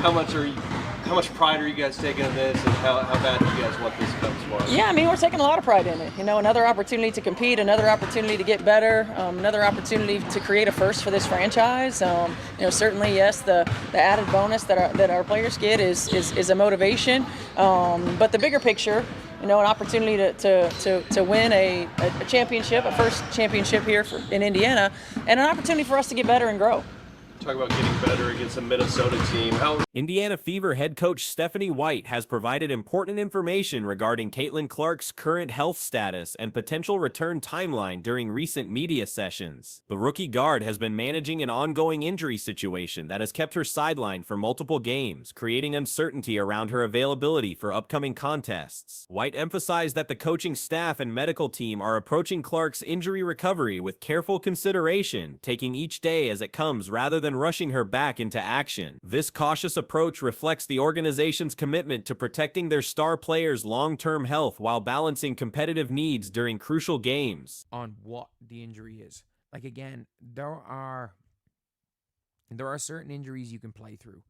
how much pride are you guys taking in this, and how bad do you guys want this cup tomorrow? Yeah, I mean, we're taking a lot of pride in it. You know, another opportunity to compete, another opportunity to get better, another opportunity to create a first for this franchise. You know, certainly, yes, the added bonus that our players get is a motivation. But the bigger picture, you know, an opportunity to win a championship, a first championship here in Indiana, and an opportunity for us to get better and grow. Talk about getting better against a Minnesota team. Indiana Fever head coach Stephanie White has provided important information regarding Caitlin Clark's current health status and potential return timeline during recent media sessions. The rookie guard has been managing an ongoing injury situation that has kept her sidelined for multiple games, creating uncertainty around her availability for upcoming contests. White emphasized that the coaching staff and medical team are approaching Clark's injury recovery with careful consideration, taking each day as it comes rather than rushing her back into action. This cautious approach reflects the organization's commitment to protecting their star players' long-term health while balancing competitive needs during crucial games. On what the injury is. Like, again, there are certain injuries you can play through,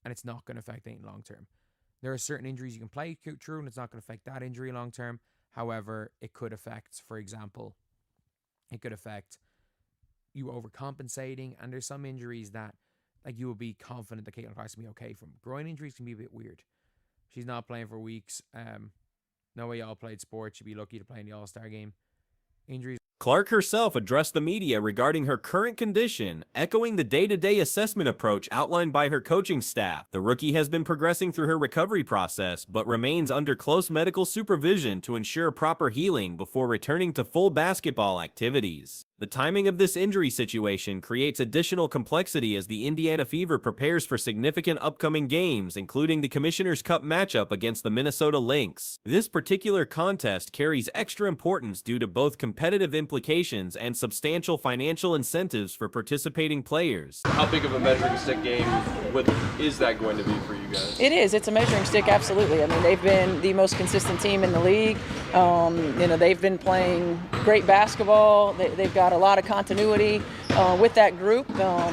and it's not going to affect anything long-term. There are certain injuries you can play through, and it's not going to affect that injury long-term. However, it could affect, for example, you overcompensating, and there's some injuries that, like, you will be confident that Caitlin Clark's going to be okay from. Groin injuries can be a bit weird. She's not playing for weeks. No way y'all played sports. You'd be lucky to play in the All-Star game. Injuries. Clark herself addressed the media regarding her current condition, echoing the day-to-day assessment approach outlined by her coaching staff. The rookie has been progressing through her recovery process, but remains under close medical supervision to ensure proper healing before returning to full basketball activities. The timing of this injury situation creates additional complexity as the Indiana Fever prepares for significant upcoming games, including the Commissioner's Cup matchup against the Minnesota Lynx. This particular contest carries extra importance due to both competitive implications and substantial financial incentives for participating players. How big of a measuring stick game is that going to be for you guys? It is. It's a measuring stick, absolutely. I mean, they've been the most consistent team in the league. You know, they've been playing great basketball. They've got a lot of continuity with that group.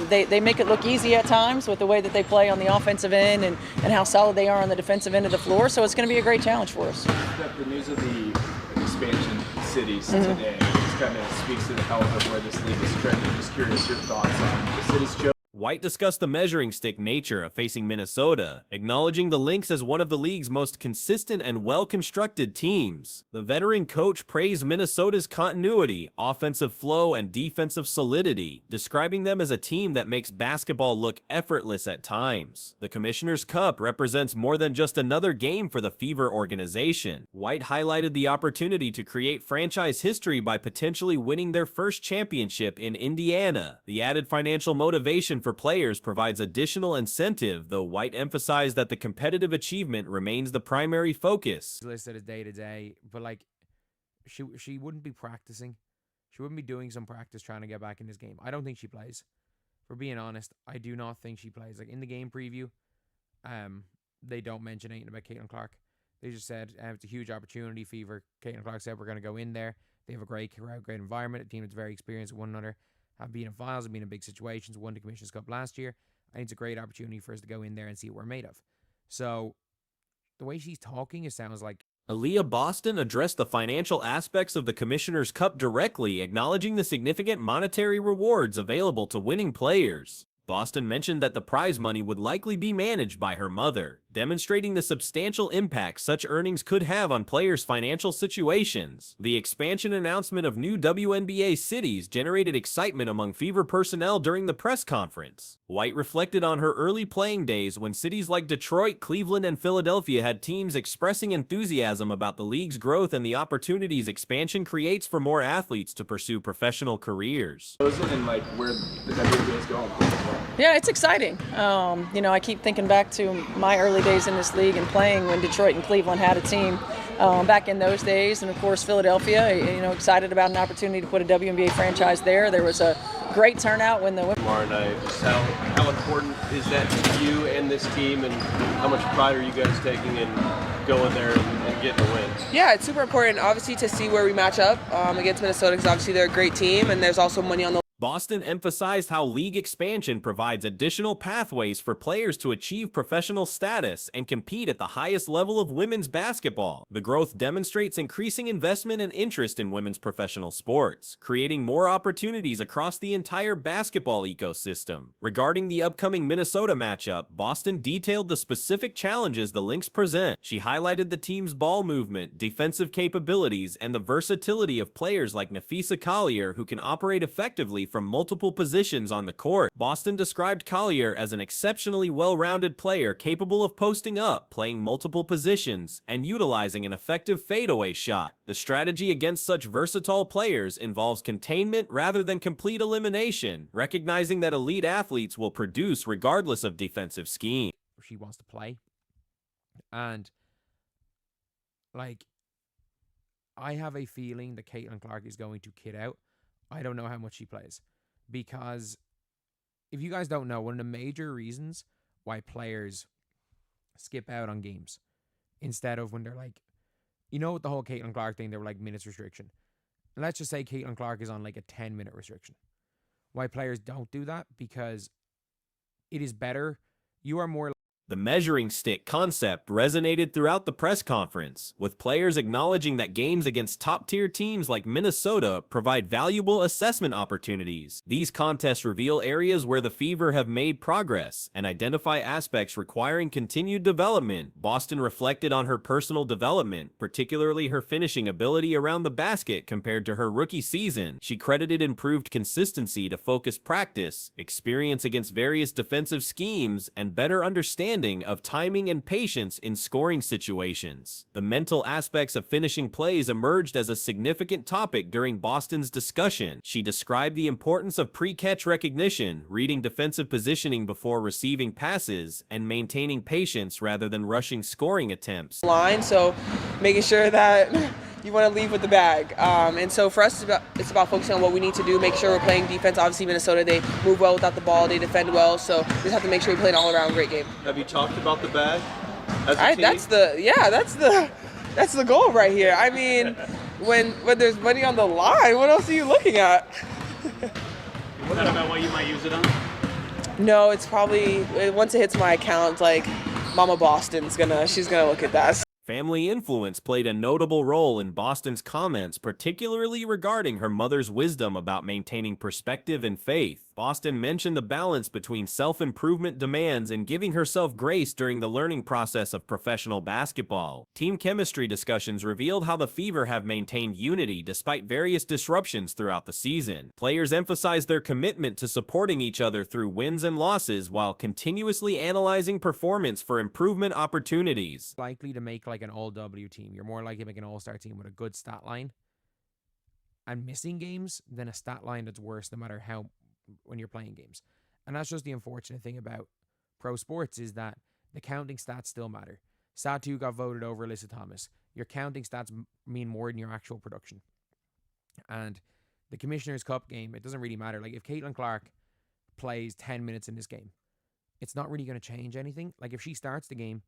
They make it look easy at times with the way that they play on the offensive end and how solid they are on the defensive end of the floor. So it's going to be a great challenge for us. The news of the expansion cities today just kind of speaks to the health of where this league is trending. Just curious your thoughts on the city's choice. White discussed the measuring stick nature of facing Minnesota, acknowledging the Lynx as one of the league's most consistent and well-constructed teams. The veteran coach praised Minnesota's continuity, offensive flow, and defensive solidity, describing them as a team that makes basketball look effortless at times. The Commissioner's Cup represents more than just another game for the Fever organization. White highlighted the opportunity to create franchise history by potentially winning their first championship in Indiana. The added financial motivation for players provides additional incentive, though White emphasized that the competitive achievement remains the primary focus. Listed as day-to-day, but, like, she wouldn't be practicing. She wouldn't be doing some practice trying to get back in this game. I don't think she plays. For being honest, I do not think she plays. Like, in the game preview, they don't mention anything about Caitlin Clark. They just said it's a huge opportunity. Fever. Caitlin Clark said we're going to go in there. They have a great crowd, great environment, a team that's very experienced with one another. Have been in finals, have been in big situations, won the Commissioner's Cup last year. I think it's a great opportunity for us to go in there and see what we're made of. So, the way she's talking, it sounds like... Aaliyah Boston addressed the financial aspects of the Commissioner's Cup directly, acknowledging the significant monetary rewards available to winning players. Boston mentioned that the prize money would likely be managed by her mother, demonstrating the substantial impact such earnings could have on players' financial situations. The expansion announcement of new WNBA cities generated excitement among Fever personnel during the press conference. White reflected on her early playing days when cities like Detroit, Cleveland, and Philadelphia had teams expressing enthusiasm about the league's growth and the opportunities expansion creates for more athletes to pursue professional careers. And, like, where the WNBA is going. Yeah, it's exciting. You know, I keep thinking back to my early days in this league and playing when Detroit and Cleveland had a team back in those days. And, of course, Philadelphia, you know, excited about an opportunity to put a WNBA franchise there. There was a great turnout when the... Tomorrow night, how important is that to you and this team, and how much pride are you guys taking in going there and getting a win? Yeah, it's super important, obviously, to see where we match up against Minnesota, because obviously they're a great team, and there's also money on the Boston emphasized how league expansion provides additional pathways for players to achieve professional status and compete at the highest level of women's basketball. The growth demonstrates increasing investment and interest in women's professional sports, creating more opportunities across the entire basketball ecosystem. Regarding the upcoming Minnesota matchup, Boston detailed the specific challenges the Lynx present. She highlighted the team's ball movement, defensive capabilities, and the versatility of players like Napheesa Collier, who can operate effectively from multiple positions on the court. Boston described Collier as an exceptionally well-rounded player capable of posting up, playing multiple positions, and utilizing an effective fadeaway shot. The strategy against such versatile players involves containment rather than complete elimination, recognizing that elite athletes will produce regardless of defensive scheme. She wants to play. And, like, I have a feeling that Caitlin Clark is going to kid out. I don't know how much she plays. Because if you guys don't know, one of the major reasons why players skip out on games instead of when they're like, you know, with the whole Caitlin Clark thing, they were like minutes restriction. And let's just say Caitlin Clark is on like a 10-minute restriction. Why players don't do that? Because it is better. You are more. The measuring stick concept resonated throughout the press conference, with players acknowledging that games against top-tier teams like Minnesota provide valuable assessment opportunities. These contests reveal areas where the Fever have made progress and identify aspects requiring continued development. Boston reflected on her personal development, particularly her finishing ability around the basket compared to her rookie season. She credited improved consistency to focused practice, experience against various defensive schemes, and better understanding of timing and patience in scoring situations. The mental aspects of finishing plays emerged as a significant topic during Boston's discussion. She described the importance of pre-catch recognition, reading defensive positioning before receiving passes, and maintaining patience rather than rushing scoring attempts. Line, so making sure that you want to leave with the bag. And so for us, it's about focusing on what we need to do, make sure we're playing defense. Obviously, Minnesota, they move well without the ball, they defend well, so we just have to make sure we play an all-around great game. Have you talked about the bag as a team? That's the goal right here. I mean, when there's money on the line, what else are you looking at? Is that about what you might use it on? No, it's probably, once it hits my account, like Mama Boston's she's gonna look at that. Family influence played a notable role in Boston's comments, particularly regarding her mother's wisdom about maintaining perspective and faith. Boston mentioned the balance between self-improvement demands and giving herself grace during the learning process of professional basketball. Team chemistry discussions revealed how the Fever have maintained unity despite various disruptions throughout the season. Players emphasized their commitment to supporting each other through wins and losses while continuously analyzing performance for improvement opportunities. Likely to make like an all-W team. You're more likely to make an all-star team with a good stat line and missing games than a stat line that's worse no matter how when you're playing games. And that's just the unfortunate thing about pro sports is that the counting stats still matter. Satu got voted over Alyssa Thomas. Your counting stats mean more than your actual production. And the Commissioner's Cup game, it doesn't really matter. Like if Caitlin Clark plays 10 minutes in this game, it's not really going to change anything. Like if she starts the game,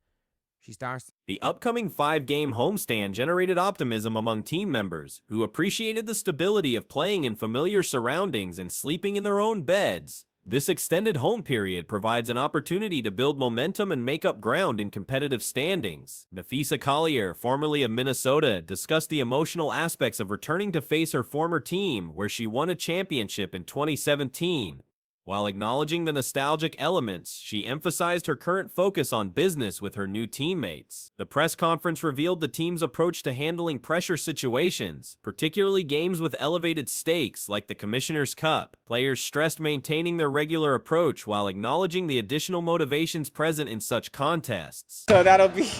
she starts. The upcoming 5-game homestand generated optimism among team members, who appreciated the stability of playing in familiar surroundings and sleeping in their own beds. This extended home period provides an opportunity to build momentum and make up ground in competitive standings. Napheesa Collier, formerly of Minnesota, discussed the emotional aspects of returning to face her former team, where she won a championship in 2017. While acknowledging the nostalgic elements, she emphasized her current focus on business with her new teammates. The press conference revealed the team's approach to handling pressure situations, particularly games with elevated stakes like the Commissioner's Cup. Players stressed maintaining their regular approach while acknowledging the additional motivations present in such contests. So that'll be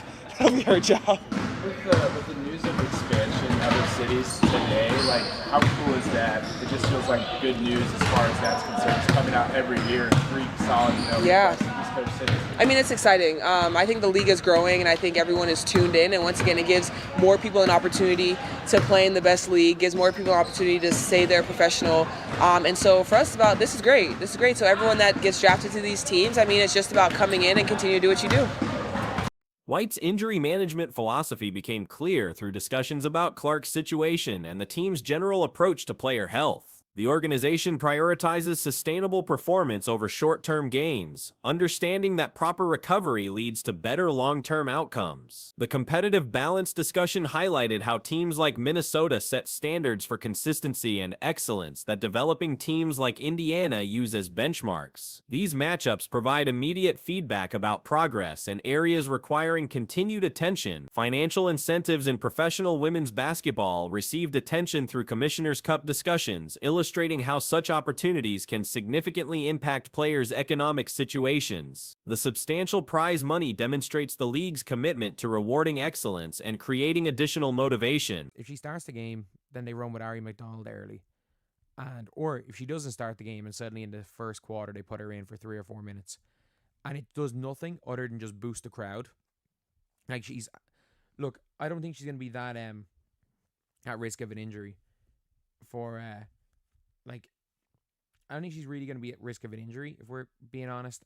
our job. With the news of expansion in other cities today, like how cool is that? It just feels like good news as far as that's concerned. It's coming out every year, 3 solid, East Coast cities. I mean, it's exciting. I think the league is growing, and I think everyone is tuned in. And once again, it gives more people an opportunity to play in the best league, gives more people an opportunity to say they're professional. And so for us, this is great. This is great. So everyone that gets drafted to these teams, I mean, it's just about coming in and continue to do what you do. White's injury management philosophy became clear through discussions about Clark's situation and the team's general approach to player health. The organization prioritizes sustainable performance over short-term gains, understanding that proper recovery leads to better long-term outcomes. The competitive balance discussion highlighted how teams like Minnesota set standards for consistency and excellence that developing teams like Indiana use as benchmarks. These matchups provide immediate feedback about progress and areas requiring continued attention. Financial incentives in professional women's basketball received attention through Commissioner's Cup discussions, illustrating how such opportunities can significantly impact players' economic situations. The substantial prize money demonstrates the league's commitment to rewarding excellence and creating additional motivation. If she starts the game, then they run with Ari McDonald early. Or if she doesn't start the game and suddenly in the first quarter they put her in for 3 or 4 minutes, and it does nothing other than just boost the crowd. Like, look, I don't think she's going to be that at risk of an injury for I don't think she's really going to be at risk of an injury, if we're being honest,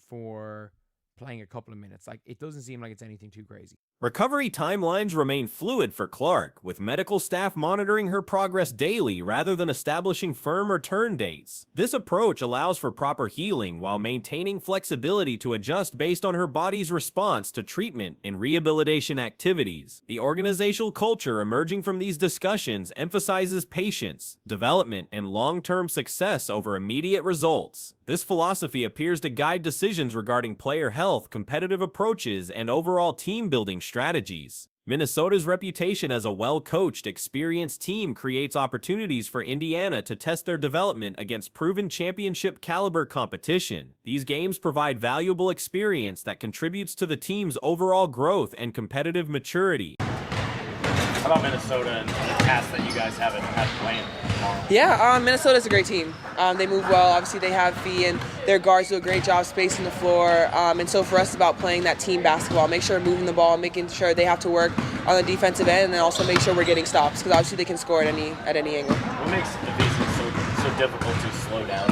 for playing a couple of minutes. Like, it doesn't seem like it's anything too crazy. Recovery timelines remain fluid for Clark, with medical staff monitoring her progress daily rather than establishing firm return dates. This approach allows for proper healing while maintaining flexibility to adjust based on her body's response to treatment and rehabilitation activities. The organizational culture emerging from these discussions emphasizes patience, development, and long-term success over immediate results. This philosophy appears to guide decisions regarding player health, competitive approaches, and overall team-building strategies. Minnesota's reputation as a well-coached, experienced team creates opportunities for Indiana to test their development against proven championship-caliber competition. These games provide valuable experience that contributes to the team's overall growth and competitive maturity. How about Minnesota and the task that you guys have playing tomorrow? Yeah, Minnesota's a great team. They move well. Obviously, they have Fee, and their guards do a great job spacing the floor. And so for us, it's about playing that team basketball. Make sure we're moving the ball, making sure they have to work on the defensive end, and then also make sure we're getting stops, because obviously they can score at any angle. What makes Fee so difficult to slow down?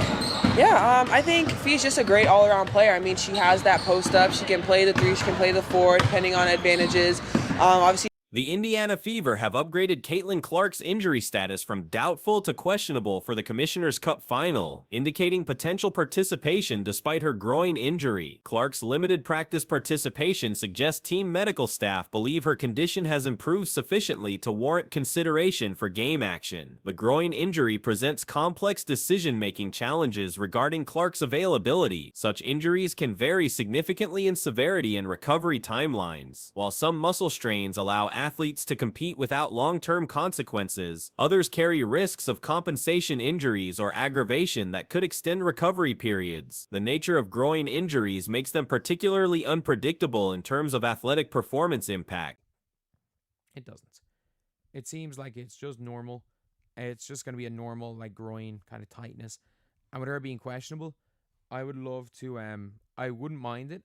Yeah, I think Fee's just a great all-around player. I mean, she has that post-up. She can play the 3, she can play the 4, depending on advantages. Obviously, The Indiana Fever have upgraded Caitlin Clark's injury status from doubtful to questionable for the Commissioner's Cup final, indicating potential participation despite her groin injury. Clark's limited practice participation suggests team medical staff believe her condition has improved sufficiently to warrant consideration for game action. The groin injury presents complex decision-making challenges regarding Clark's availability. Such injuries can vary significantly in severity and recovery timelines. While some muscle strains allow athletes to compete without long-term consequences, others carry risks of compensation injuries or aggravation that could extend recovery periods. The nature of groin injuries makes them particularly unpredictable in terms of athletic performance impact. It doesn't. It seems like it's just normal. It's just going to be a normal, like, groin kind of tightness. And with her being questionable, I would love to, I wouldn't mind it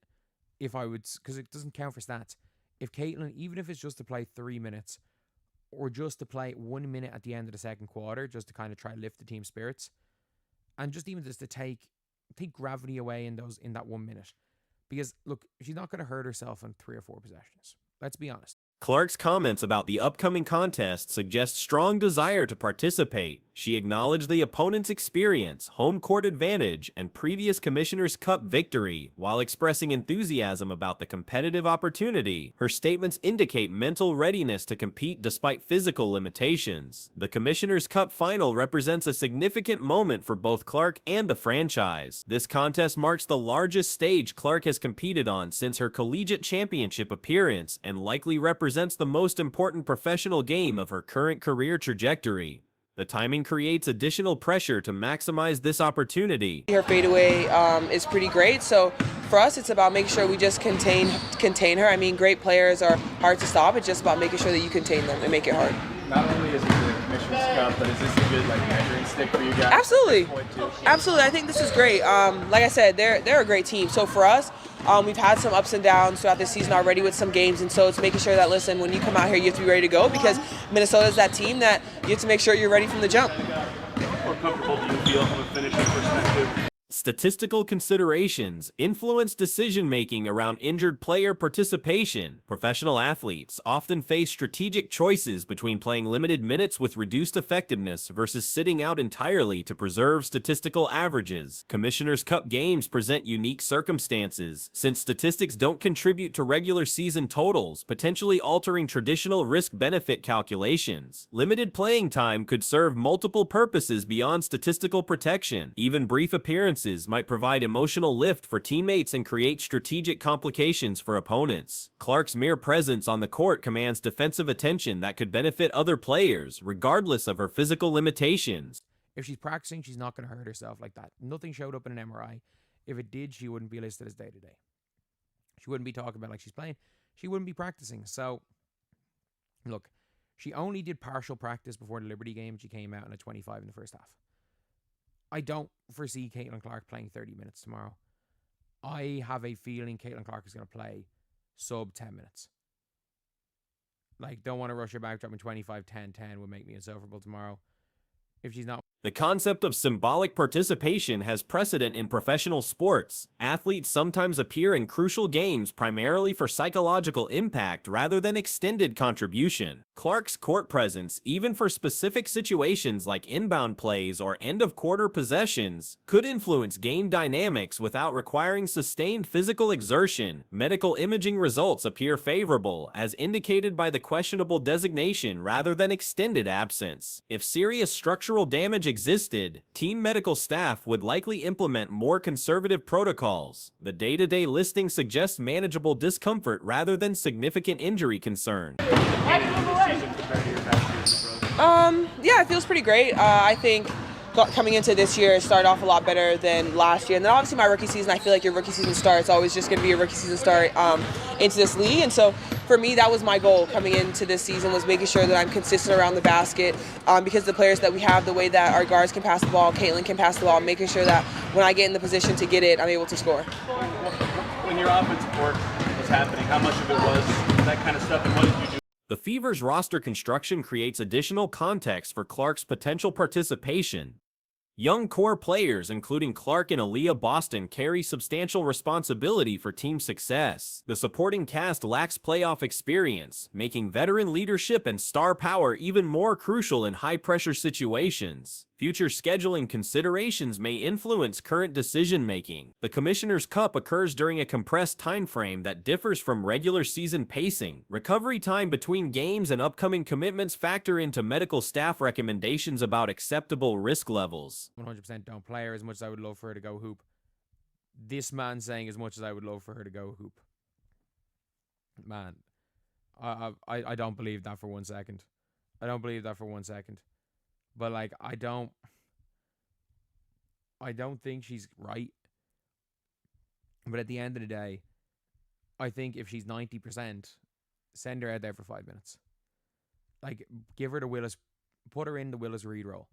if I would, because it doesn't count for stats. If Caitlin, even if it's just to play 3 minutes, or just to play 1 minute at the end of the second quarter, just to kind of try to lift the team spirits, and just even just to take gravity away in that 1 minute, because look, she's not going to hurt herself in 3 or 4 possessions. Let's be honest. Clark's comments about the upcoming contest suggest strong desire to participate. She acknowledged the opponent's experience, home court advantage, and previous Commissioner's Cup victory, while expressing enthusiasm about the competitive opportunity. Her statements indicate mental readiness to compete despite physical limitations. The Commissioner's Cup final represents a significant moment for both Clark and the franchise. This contest marks the largest stage Clark has competed on since her collegiate championship appearance, and likely represents the most important professional game of her current career trajectory. The timing creates additional pressure to maximize this opportunity. her fadeaway is pretty great. So for us, it's about making sure we just contain her. I mean, great players are hard to stop. It's just about making sure that you contain them and make it hard. Not only is it the Commissioner's Cup, but is this a good measuring stick for you guys? Absolutely. Absolutely. I think this is great. Like I said, they're a great team. So for us, we've had some ups and downs throughout this season already with some games, and so it's making sure that, listen, when you come out here, you have to be ready to go, because Minnesota's that team that you have to make sure you're ready from the jump. How comfortable do you feel from a finishing perspective? Statistical considerations influence decision-making around injured player participation. Professional athletes often face strategic choices between playing limited minutes with reduced effectiveness versus sitting out entirely to preserve statistical averages. Commissioner's Cup games present unique circumstances, since statistics don't contribute to regular season totals, potentially altering traditional risk-benefit calculations. Limited playing time could serve multiple purposes beyond statistical protection. Even brief appearances might provide emotional lift for teammates and create strategic complications for opponents. Clark's mere presence on the court commands defensive attention that could benefit other players, regardless of her physical limitations. If she's practicing, she's not going to hurt herself like that. Nothing showed up in an MRI. If it did, she wouldn't be listed as day-to-day. She wouldn't be talking about like she's playing. She wouldn't be practicing. So, look, she only did partial practice before the Liberty game. She came out in a 25 in the first half. I don't foresee Caitlin Clark playing 30 minutes tomorrow. I have a feeling Caitlin Clark is going to play sub 10 minutes. Like, don't want to rush her back. Dropping 25, 10, 10 would make me insufferable tomorrow. If she's not. The concept of symbolic participation has precedent in professional sports. Athletes sometimes appear in crucial games primarily for psychological impact rather than extended contribution. Clark's court presence, even for specific situations like inbound plays or end-of-quarter possessions, could influence game dynamics without requiring sustained physical exertion. Medical imaging results appear favorable, as indicated by the questionable designation rather than extended absence. If serious structural damage existed, team medical staff would likely implement more conservative protocols. The day-to-day listing suggests manageable discomfort rather than significant injury concern. Yeah, it feels pretty great. I think coming into this year, it started off a lot better than last year. And then obviously my rookie season, I feel like your rookie season start, it's always just going to be a rookie season start into this league. And so for me, that was my goal coming into this season, was making sure that I'm consistent around the basket because the players that we have, the way that our guards can pass the ball, Caitlin can pass the ball, making sure that when I get in the position to get it, I'm able to score. When your offensive work was happening, how much of it was that kind of stuff, and what did you do? The Fever's roster construction creates additional context for Clark's potential participation. Young core players, including Clark and Aaliyah Boston, carry substantial responsibility for team success. The supporting cast lacks playoff experience, making veteran leadership and star power even more crucial in high-pressure situations. Future scheduling considerations may influence current decision-making. The Commissioner's Cup occurs during a compressed time frame that differs from regular season pacing. Recovery time between games and upcoming commitments factor into medical staff recommendations about acceptable risk levels. 100% don't play her as much as I would love for her to go hoop. This man saying as much as I would love for her to go hoop. Man, I don't believe that for 1 second. I don't believe that for 1 second. But like, I don't think she's right. But at the end of the day, I think if she's 90%, send her out there for 5 minutes. Like, give her the Willis, put her in the Willis Reed role.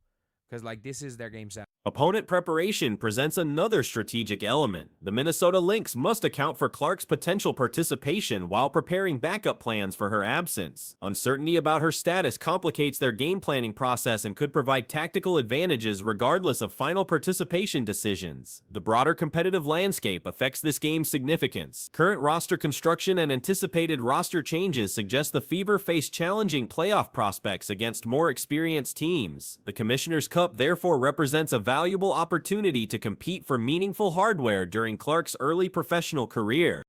Because like, this is their game set. Opponent preparation presents another strategic element. The Minnesota Lynx must account for Clark's potential participation while preparing backup plans for her absence. Uncertainty about her status complicates their game planning process and could provide tactical advantages regardless of final participation decisions. The broader competitive landscape affects this game's significance. Current roster construction and anticipated roster changes suggest the Fever face challenging playoff prospects against more experienced teams. The Commissioner's Cup therefore represents a valuable opportunity to compete for meaningful hardware during Clark's early professional career.